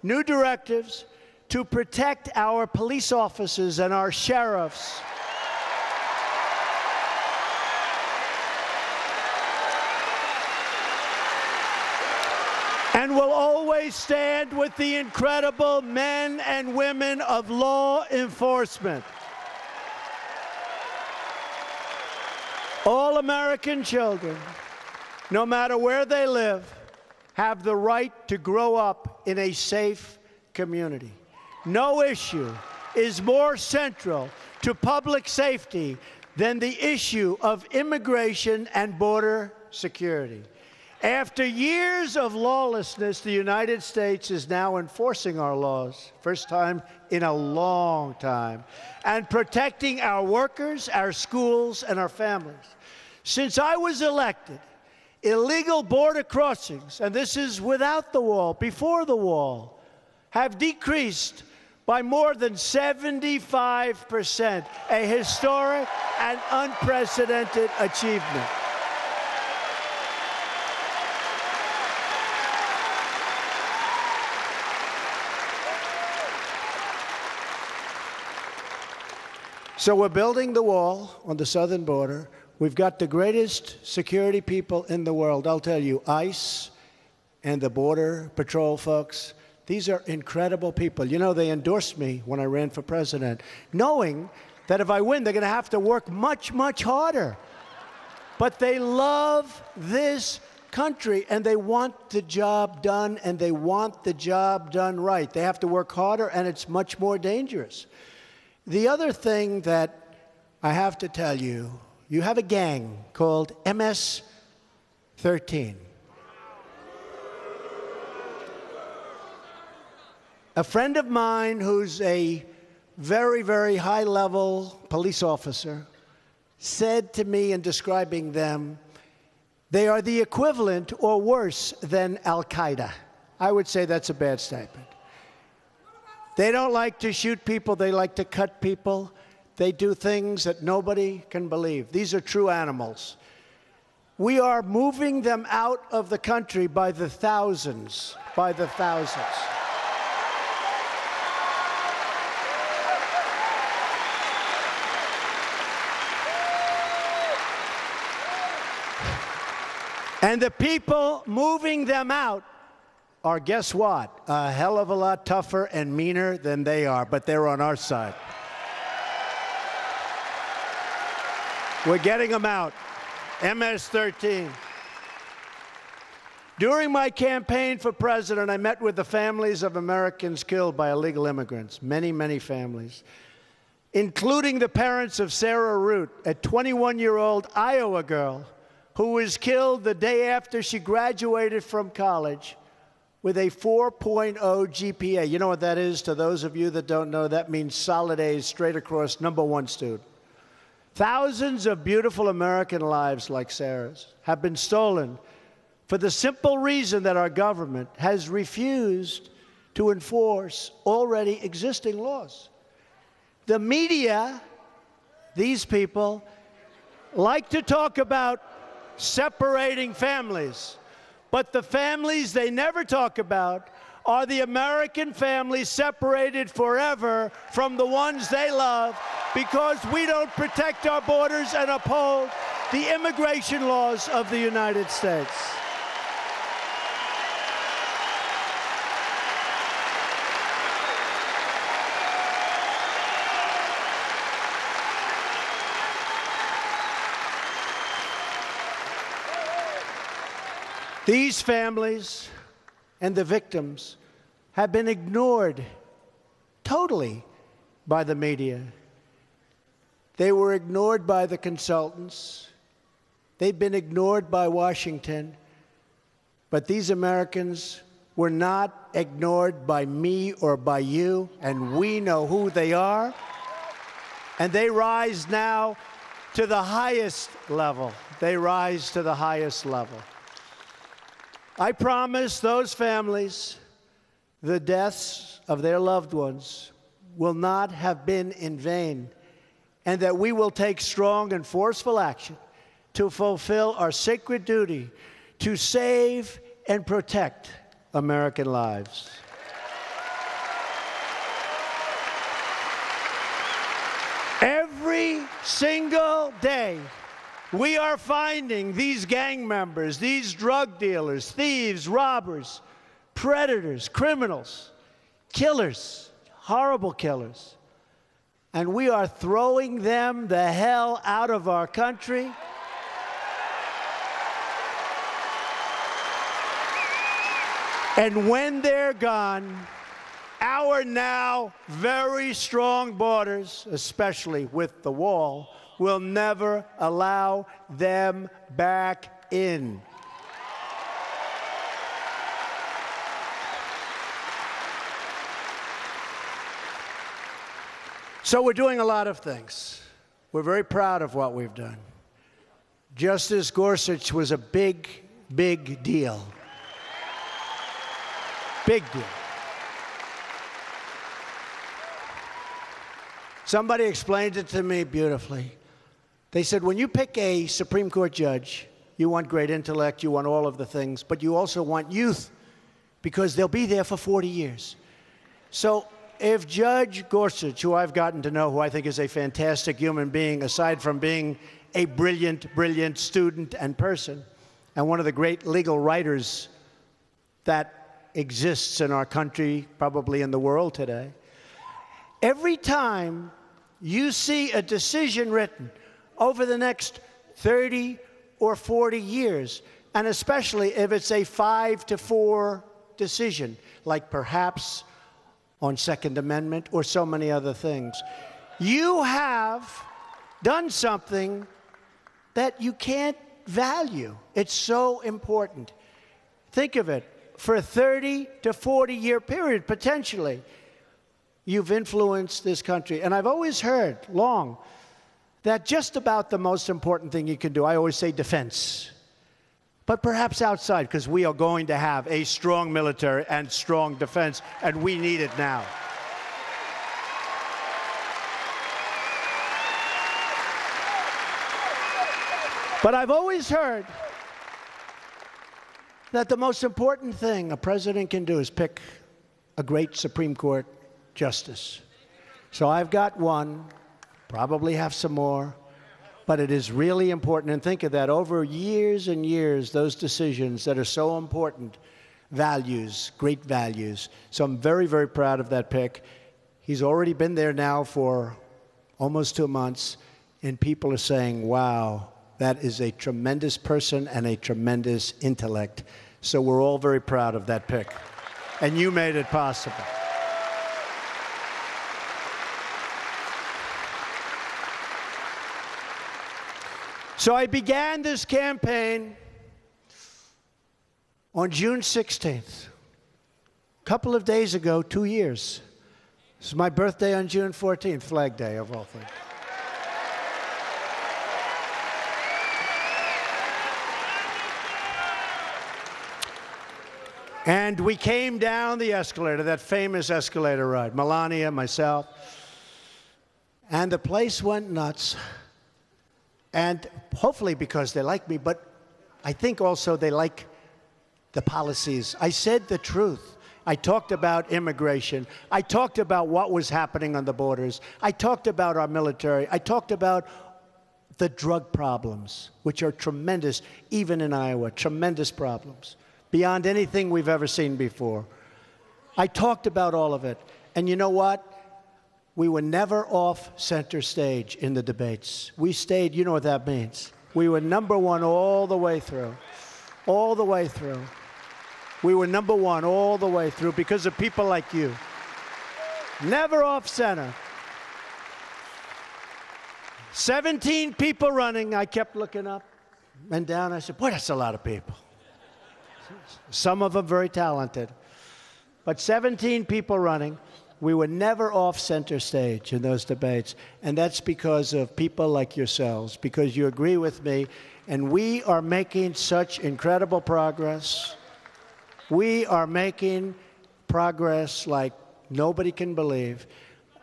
new directives to protect our police officers and our sheriffs. And will always stand with the incredible men and women of law enforcement. All American children, no matter where they live, have the right to grow up in a safe community. No issue is more central to public safety than the issue of immigration and border security. After years of lawlessness, the United States is now enforcing our laws, first time in a long time, and protecting our workers, our schools, and our families. Since I was elected, illegal border crossings, and this is without the wall, before the wall, have decreased by more than 75%, a historic and unprecedented achievement. So we're building the wall on the southern border. We've got the greatest security people in the world. I'll tell you, ICE and the Border Patrol folks, these are incredible people. You know, they endorsed me when I ran for president, knowing that if I win, they're going to have to work much, much harder. But they love this country, and they want the job done, and they want the job done right. They have to work harder, and it's much more dangerous. The other thing that I have to tell you, you have a gang called MS-13. A friend of mine who's a very, very high-level police officer said to me in describing them, they are the equivalent or worse than Al-Qaeda. I would say that's a bad statement. They don't like to shoot people. They like to cut people. They do things that nobody can believe. These are true animals. We are moving them out of the country by the thousands, by the thousands. And the people moving them out are, guess what? A hell of a lot tougher and meaner than they are, but they're on our side. We're getting them out. MS-13. During my campaign for president, I met with the families of Americans killed by illegal immigrants, many, many families, including the parents of Sarah Root, a 21-year-old Iowa girl who was killed the day after she graduated from college with a 4.0 GPA. You know what that is? To those of you that don't know, that means solid A's straight across, #1 student. Thousands of beautiful American lives like Sarah's have been stolen for the simple reason that our government has refused to enforce already existing laws. The media, these people, like to talk about separating families. But the families they never talk about are the American families separated forever from the ones they love because we don't protect our borders and uphold the immigration laws of the United States. These families and the victims have been ignored totally by the media. They were ignored by the consultants. They've been ignored by Washington. But these Americans were not ignored by me or by you, and we know who they are. And they rise now to the highest level. They rise to the highest level. I promise those families the deaths of their loved ones will not have been in vain, and that we will take strong and forceful action to fulfill our sacred duty to save and protect American lives. Every single day, we are finding these gang members, these drug dealers, thieves, robbers, predators, criminals, killers, horrible killers. And we are throwing them the hell out of our country. And when they're gone, our now very strong borders, especially with the wall, will never allow them back in. So we're doing a lot of things. We're very proud of what we've done. Justice Gorsuch was a big, big deal. Big deal. Somebody explained it to me beautifully. They said, when you pick a Supreme Court judge, you want great intellect, you want all of the things, but you also want youth, because they'll be there for 40 years. So if Judge Gorsuch, who I've gotten to know, who I think is a fantastic human being, aside from being a brilliant, brilliant student and person, and one of the great legal writers that exists in our country, probably in the world today, every time you see a decision written over the next 30 or 40 years, and especially if it's a 5-4 decision, like perhaps on Second Amendment or so many other things, you have done something that you can't value. It's so important. Think of it. For a 30 to 40 year period, potentially, you've influenced this country. And I've always heard, long, that just about the most important thing you can do, I always say defense, but perhaps outside, because we are going to have a strong military and strong defense, and we need it now. But I've always heard that the most important thing a president can do is pick a great Supreme Court justice. So I've got one, probably have some more, but it is really important. And think of that, over years and years, those decisions that are so important, values, great values. So I'm very, very proud of that pick. He's already been there now for almost 2 months, and people are saying, wow, that is a tremendous person and a tremendous intellect. So we're all very proud of that pick. And you made it possible. So I began this campaign on June 16th. A couple of days ago, 2 years. It's my birthday on June 14th, Flag Day of all things. And we came down the escalator, that famous escalator ride, Melania, myself, and the place went nuts. And hopefully because they like me, but I think also they like the policies. I said the truth. I talked about immigration. I talked about what was happening on the borders. I talked about our military. I talked about the drug problems, which are tremendous, even in Iowa, tremendous problems, beyond anything we've ever seen before. I talked about all of it. And you know what? We were never off center stage in the debates. We stayed, you know what that means. We were number one all the way through. All the way through. We were number one all the way through because of people like you. Never off center. 17 people running. I kept looking up and down. I said, boy, that's a lot of people. Some of them very talented. But 17 people running. We were never off center stage in those debates, and that's because of people like yourselves, because you agree with me, and we are making such incredible progress. We are making progress like nobody can believe.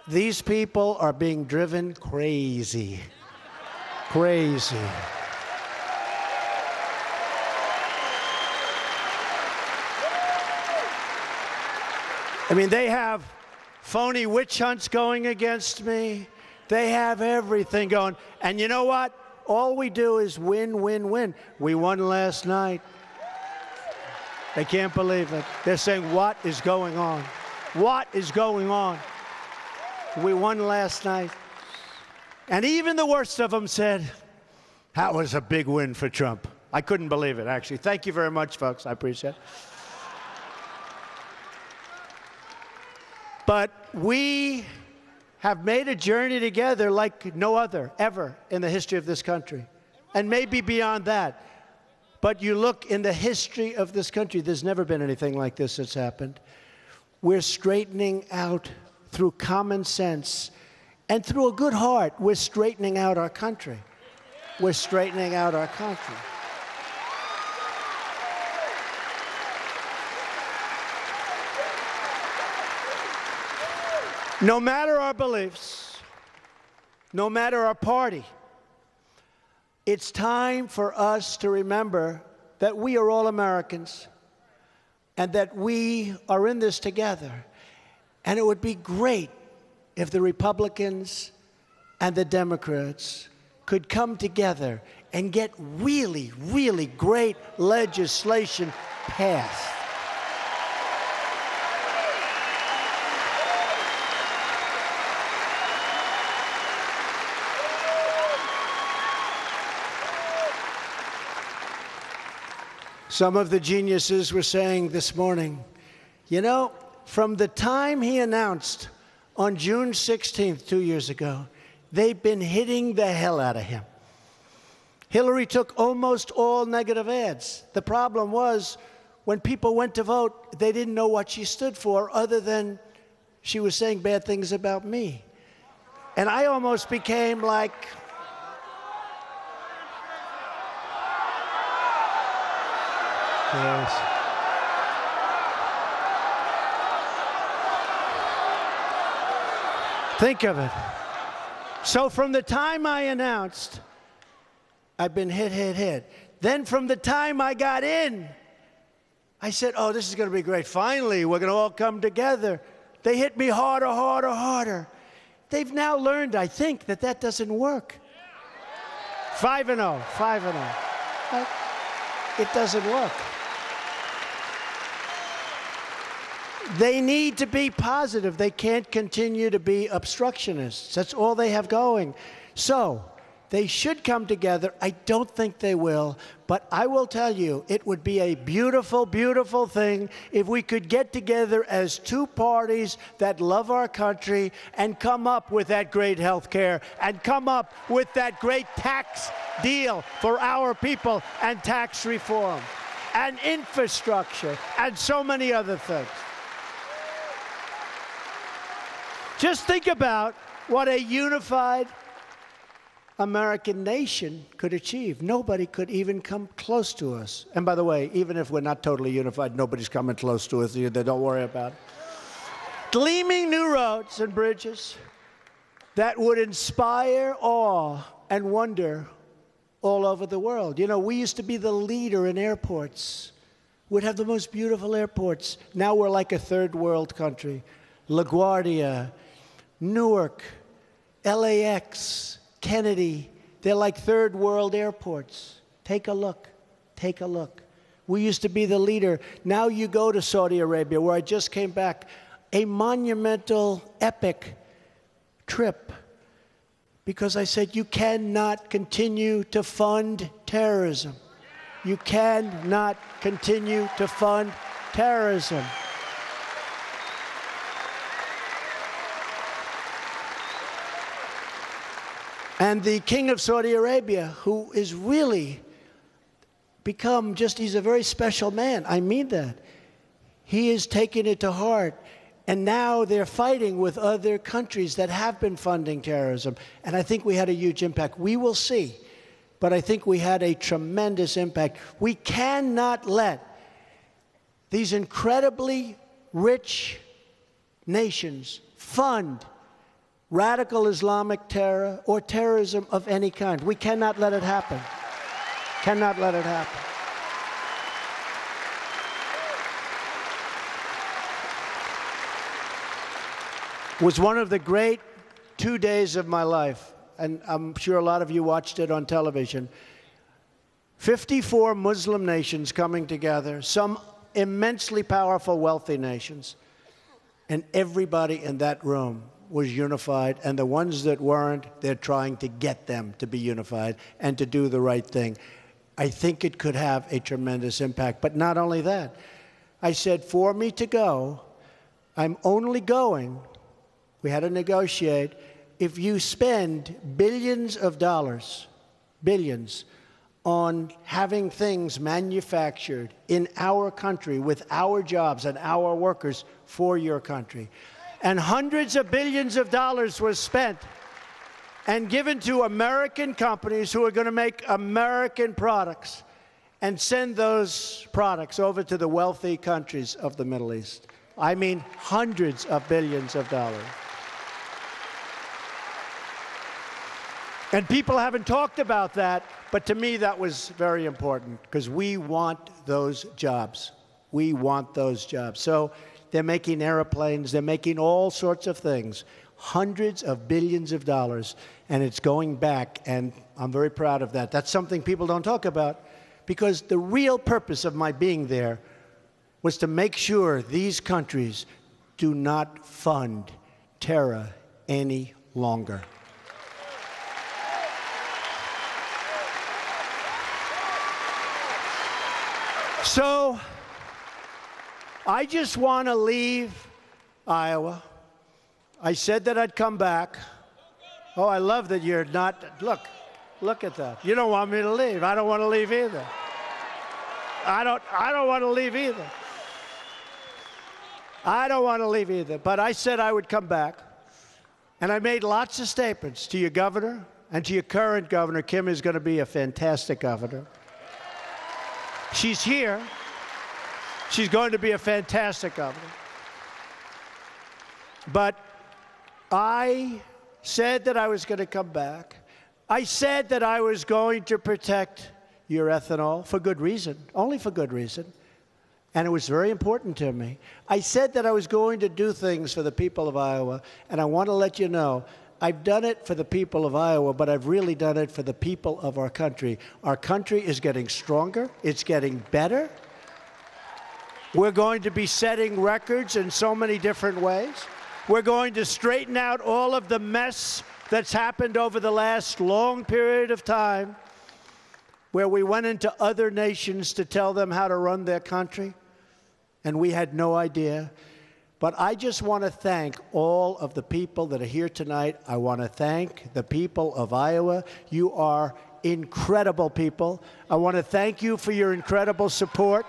These people are being driven crazy. Crazy. I mean, they have phony witch hunts going against me. They have everything going. And you know what? All we do is win, win, win. We won last night. They can't believe it. They're saying, what is going on? What is going on? We won last night. And even the worst of them said, that was a big win for Trump. I couldn't believe it, actually. Thank you very much, folks. I appreciate it. But we have made a journey together like no other ever in the history of this country, and maybe beyond that. But you look in the history of this country, there's never been anything like this that's happened. We're straightening out through common sense and through a good heart. We're straightening out our country. We're straightening out our country. No matter our beliefs, no matter our party, it's time for us to remember that we are all Americans and that we are in this together. And it would be great if the Republicans and the Democrats could come together and get really, really great legislation passed. Some of the geniuses were saying this morning, you know, from the time he announced on June 16th, 2 years ago, they've been hitting the hell out of him. Hillary took almost all negative ads. The problem was, when people went to vote, they didn't know what she stood for other than she was saying bad things about me. And I almost became like, yes. Think of it. So from the time I announced, I've been hit. Then from the time I got in, I said, oh, this is going to be great. Finally, we're going to all come together. They hit me harder. They've now learned, I think, that that doesn't work. 5-0. It doesn't work. They need to be positive. They can't continue to be obstructionists. That's all they have going. So they should come together. I don't think they will, but I will tell you, it would be a beautiful, beautiful thing if we could get together as two parties that love our country and come up with that great health care and come up with that great tax deal for our people and tax reform and infrastructure and so many other things. Just think about what a unified American nation could achieve. Nobody could even come close to us. And by the way, even if we're not totally unified, nobody's coming close to us either. Don't worry about it. Gleaming new roads and bridges that would inspire awe and wonder all over the world. You know, we used to be the leader in airports. We'd have the most beautiful airports. Now we're like a third world country. LaGuardia, Newark, LAX, Kennedy, they're like third world airports. Take a look. We used to be the leader. Now you go to Saudi Arabia, where I just came back, a monumental, epic trip. Because I said, you cannot continue to fund terrorism. You cannot continue to fund terrorism. And the king of Saudi Arabia, who is really he's a very special man. I mean that. He is taking it to heart. And now they're fighting with other countries that have been funding terrorism. And I think we had a huge impact. We will see. But I think we had a tremendous impact. We cannot let these incredibly rich nations fund radical Islamic terror or terrorism of any kind. We cannot let it happen. Cannot let it happen. It was one of the great 2 days of my life, and I'm sure a lot of you watched it on television. 54 Muslim nations coming together, some immensely powerful, wealthy nations, and everybody in that room was unified, and the ones that weren't, they're trying to get them to be unified and to do the right thing. I think it could have a tremendous impact. But not only that, I said, for me to go, I'm only going, we had to negotiate, if you spend billions of dollars, billions, on having things manufactured in our country with our jobs and our workers for your country. And hundreds of billions of dollars was spent and given to American companies who are going to make American products and send those products over to the wealthy countries of the Middle East. I mean, hundreds of billions of dollars. And people haven't talked about that, but to me that was very important because we want those jobs. We want those jobs. So they're making airplanes, they're making all sorts of things, hundreds of billions of dollars, and it's going back, and I'm very proud of that. That's something people don't talk about because the real purpose of my being there was to make sure these countries do not fund terror any longer. So I just want to leave Iowa. I said that I'd come back. Oh, I love that you're not. Look at that. You don't want me to leave. I don't want to leave either. I don't want to leave either. I don't want to leave either. But I said I would come back. And I made lots of statements to your governor and to your current governor. Kim is going to be a fantastic governor. She's here. She's going to be a fantastic governor. But I said that I was going to come back. I said that I was going to protect your ethanol for good reason, only for good reason. And it was very important to me. I said that I was going to do things for the people of Iowa, and I want to let you know, I've done it for the people of Iowa, but I've really done it for the people of our country. Our country is getting stronger. It's getting better. We're going to be setting records in so many different ways. We're going to straighten out all of the mess that's happened over the last long period of time where we went into other nations to tell them how to run their country, and we had no idea. But I just want to thank all of the people that are here tonight. I want to thank the people of Iowa. You are incredible people. I want to thank you for your incredible support.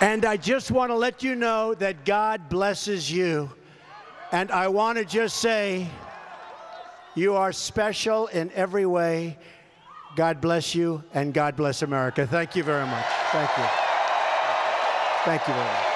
And I just want to let you know that God blesses you. And I want to just say, you are special in every way. God bless you, and God bless America. Thank you very much. Thank you. Thank you very much.